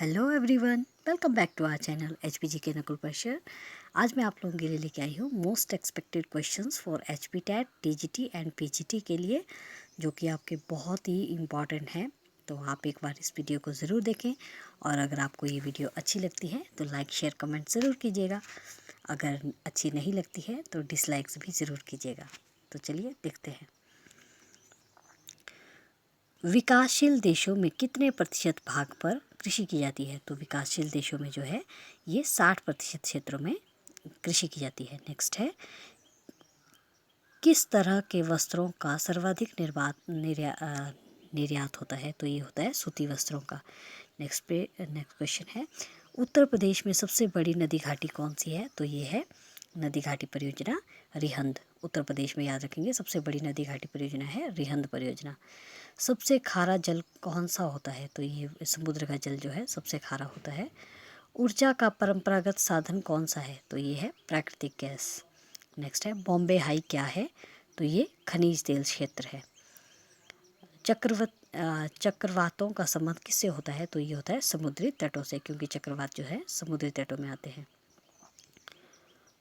Hello everyone, welcome back to our channel HPG के Nakul pressure. आज मैं आप लोगों के लिए लेके आई हूँ most expected questions for HP TET TGT and PGT के लिए, जो कि आपके बहुत ही इम्पॉर्टेंट हैं। तो आप एक बार इस वीडियो को ज़रूर देखें, और अगर आपको ये वीडियो अच्छी लगती है तो लाइक शेयर कमेंट ज़रूर कीजिएगा। अगर अच्छी नहीं लगती है तो डिसलाइक्स भी ज़रूर कीजिएगा। तो चलिए देखते हैं। विकासशील देशों में कितने प्रतिशत भाग पर कृषि की जाती है? तो विकासशील देशों में जो है ये 60% क्षेत्रों में कृषि की जाती है। नेक्स्ट है, किस तरह के वस्त्रों का सर्वाधिक निर्यात होता है? तो ये होता है सूती वस्त्रों का। नेक्स्ट क्वेश्चन है, उत्तर प्रदेश में सबसे बड़ी नदी घाटी कौन सी है? तो ये है नदी घाटी परियोजना रिहंद। उत्तर प्रदेश में याद रखेंगे, सबसे बड़ी नदी घाटी परियोजना है रिहंद परियोजना। सबसे खारा जल कौन सा होता है? तो ये समुद्र का जल जो है सबसे खारा होता है। ऊर्जा का परंपरागत साधन कौन सा है? तो ये है प्राकृतिक गैस। नेक्स्ट है, बॉम्बे हाई क्या है? तो ये खनिज तेल क्षेत्र है। चक्रवातों का संबंध किससे होता है? तो ये होता है समुद्री तटों से, क्योंकि चक्रवात जो है समुद्री तटों में आते हैं।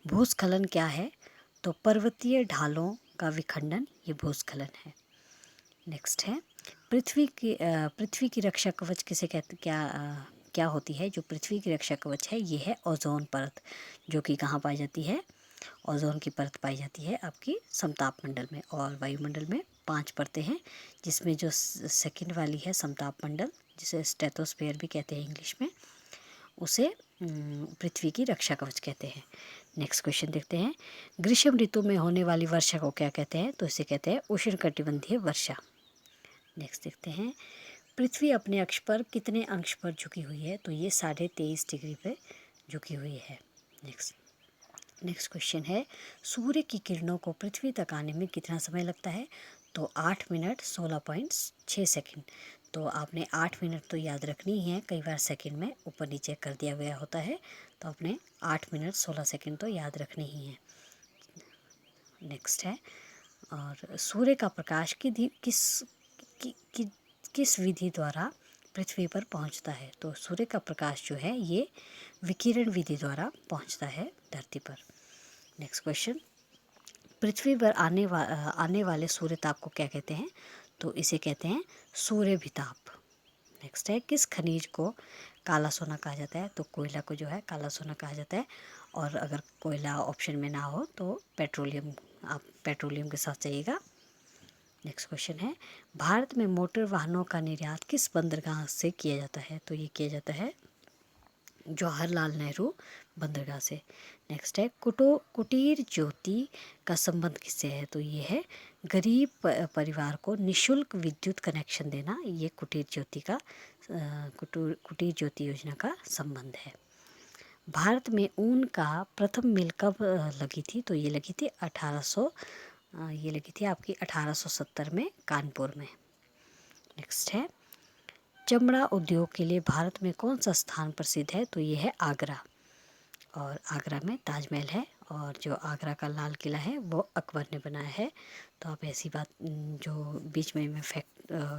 भूस्खलन क्या है? तो पर्वतीय ढालों का विखंडन, ये भूस्खलन है। नेक्स्ट है, पृथ्वी की रक्षा कवच किसे कहते क्या होती है? जो पृथ्वी की रक्षा कवच है ये है ओजोन परत, जो कि कहाँ पाई जाती है? ओजोन की परत पाई जाती है आपकी समताप मंडल में। और वायुमंडल में 5 परतें हैं, जिसमें जो सेकंड वाली है समताप मंडल, जिसे स्ट्रेटोस्फेयर भी कहते हैं इंग्लिश में, उसे पृथ्वी की रक्षा कवच कहते हैं। नेक्स्ट क्वेश्चन देखते हैं, ग्रीष्म ऋतु में होने वाली वर्षा को क्या कहते हैं? तो इसे कहते हैं उष्णकटिबंधीय वर्षा। नेक्स्ट देखते हैं, पृथ्वी अपने अक्ष पर कितने अंश पर झुकी हुई है? तो ये 23.5 डिग्री पे झुकी हुई है। नेक्स्ट क्वेश्चन है, सूर्य की किरणों को पृथ्वी तक आने में कितना समय लगता है? तो 8 मिनट 16.6 सेकंड। तो आपने 8 मिनट तो याद रखनी ही है, कई बार सेकंड में ऊपर नीचे कर दिया गया होता है, तो आपने 8 मिनट 16 सेकंड तो याद रखनी ही है। नेक्स्ट है, और सूर्य का प्रकाश किस विधि द्वारा पृथ्वी पर पहुंचता है? तो सूर्य का प्रकाश जो है ये विकिरण विधि द्वारा पहुंचता है धरती पर। नेक्स्ट क्वेश्चन, पृथ्वी पर आने वाले सूर्यताप को क्या कहते हैं? तो इसे कहते हैं सूर्यभिताप। नेक्स्ट है, किस खनिज को काला सोना कहा जाता है? तो कोयला को जो है काला सोना कहा जाता है। और अगर कोयला ऑप्शन में ना हो तो पेट्रोलियम, आप पेट्रोलियम के साथ जाइएगा। नेक्स्ट क्वेश्चन है, भारत में मोटर वाहनों का निर्यात किस बंदरगाह से किया जाता है? तो ये किया जाता है जवाहरलाल नेहरू बंदरगाह से। नेक्स्ट है, कुटीर ज्योति का संबंध किससे है? तो ये है गरीब परिवार को निशुल्क विद्युत कनेक्शन देना, ये कुटीर ज्योति योजना का संबंध है। भारत में ऊन का प्रथम मिल कब लगी थी? तो ये लगी थी 1870 में कानपुर में। नेक्स्ट है, चमड़ा उद्योग के लिए भारत में कौन सा स्थान प्रसिद्ध है? तो ये है आगरा। और आगरा में ताजमहल है, और जो आगरा का लाल किला है वो अकबर ने बनाया है। तो आप ऐसी बात जो बीच में मैं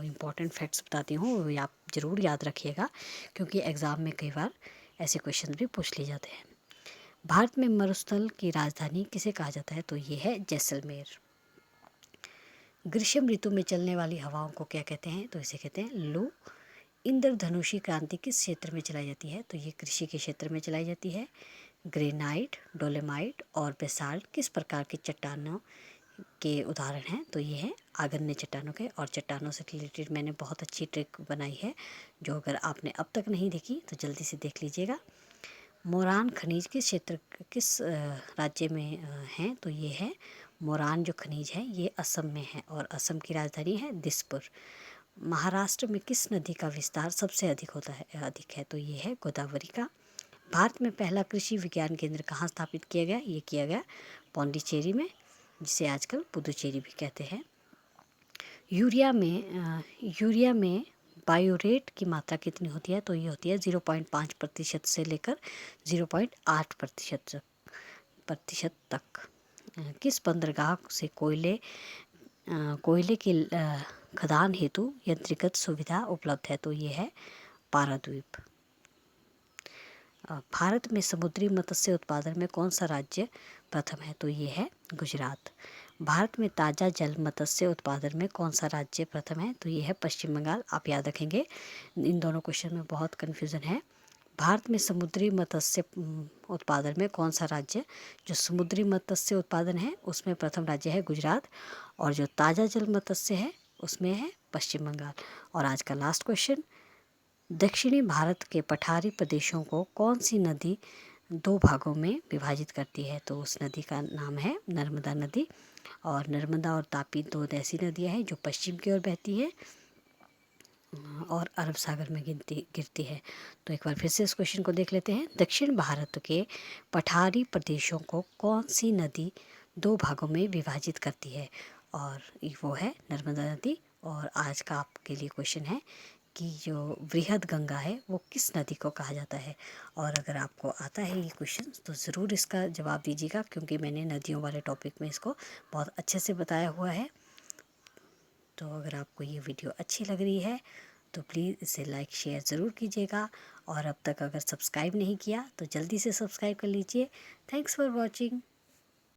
इम्पॉर्टेंट फैक्ट्स बताती हूँ वो आप ज़रूर याद रखिएगा, क्योंकि एग्ज़ाम में कई बार ऐसे क्वेश्चन भी पूछ लिए जाते हैं। भारत में मरुस्थल की राजधानी किसे कहा जाता है? तो ये है जैसलमेर। ग्रीष्म ऋतु में चलने वाली हवाओं को क्या कहते हैं? तो इसे कहते हैं लू। इंद्रधनुषी क्रांति किस क्षेत्र में चलाई जाती है? तो ये कृषि के क्षेत्र में चलाई जाती है। ग्रेनाइट, डोलेमाइट और बेसाल्ट किस प्रकार की चट्टानों के उदाहरण हैं? तो ये हैं आग्नेय चट्टानों के। और चट्टानों से रिलेटेड मैंने बहुत अच्छी ट्रिक बनाई है, जो अगर आपने अब तक नहीं देखी तो जल्दी से देख लीजिएगा। मोरान खनिज किस राज्य में हैं? तो ये है मोरान जो खनिज है ये असम में है, और असम की राजधानी है दिसपुर। महाराष्ट्र में किस नदी का विस्तार सबसे अधिक है? तो ये है गोदावरी का। भारत में पहला कृषि विज्ञान केंद्र कहाँ स्थापित किया गया? ये किया गया पौंडीचेरी में, जिसे आजकल पुदुचेरी भी कहते हैं। यूरिया में बायोरेट की मात्रा कितनी होती है? तो ये होती है 0.5% से लेकर 0.8% तक। किस बंदरगाह से कोयले के खदान हेतु यंत्रीकृत सुविधा उपलब्ध है? तो ये है पारादीप। भारत में समुद्री मत्स्य उत्पादन में कौन सा राज्य प्रथम है? तो ये है गुजरात। भारत में ताज़ा जल मत्स्य उत्पादन में कौन सा राज्य प्रथम है? तो ये है पश्चिम बंगाल। आप याद रखेंगे, इन दोनों क्वेश्चन में बहुत कन्फ्यूज़न है। भारत में समुद्री मत्स्य उत्पादन में कौन सा राज्य, जो समुद्री मत्स्य उत्पादन है उसमें प्रथम राज्य है गुजरात, और जो ताज़ा जल मत्स्य है उसमें है पश्चिम बंगाल। और आज का लास्ट क्वेश्चन, दक्षिणी भारत के पठारी प्रदेशों को कौन सी नदी दो भागों में विभाजित करती है? तो उस नदी का नाम है नर्मदा नदी। और नर्मदा और तापी दो ऐसी नदियाँ हैं जो पश्चिम की ओर बहती है और अरब सागर में गिरती है। तो एक बार फिर से इस क्वेश्चन को देख लेते हैं। दक्षिण भारत के पठारी प्रदेशों को कौन सी नदी दो भागों में विभाजित करती है? और वो है नर्मदा नदी। और आज का आपके लिए क्वेश्चन है कि जो वृहद गंगा है वो किस नदी को कहा जाता है? और अगर आपको आता है ये क्वेश्चन तो ज़रूर इसका जवाब दीजिएगा, क्योंकि मैंने नदियों वाले टॉपिक में इसको बहुत अच्छे से बताया हुआ है। तो अगर आपको ये वीडियो अच्छी लग रही है तो प्लीज़ इसे लाइक शेयर ज़रूर कीजिएगा, और अब तक अगर सब्सक्राइब नहीं किया तो जल्दी से सब्सक्राइब कर लीजिए। Thanks for watching.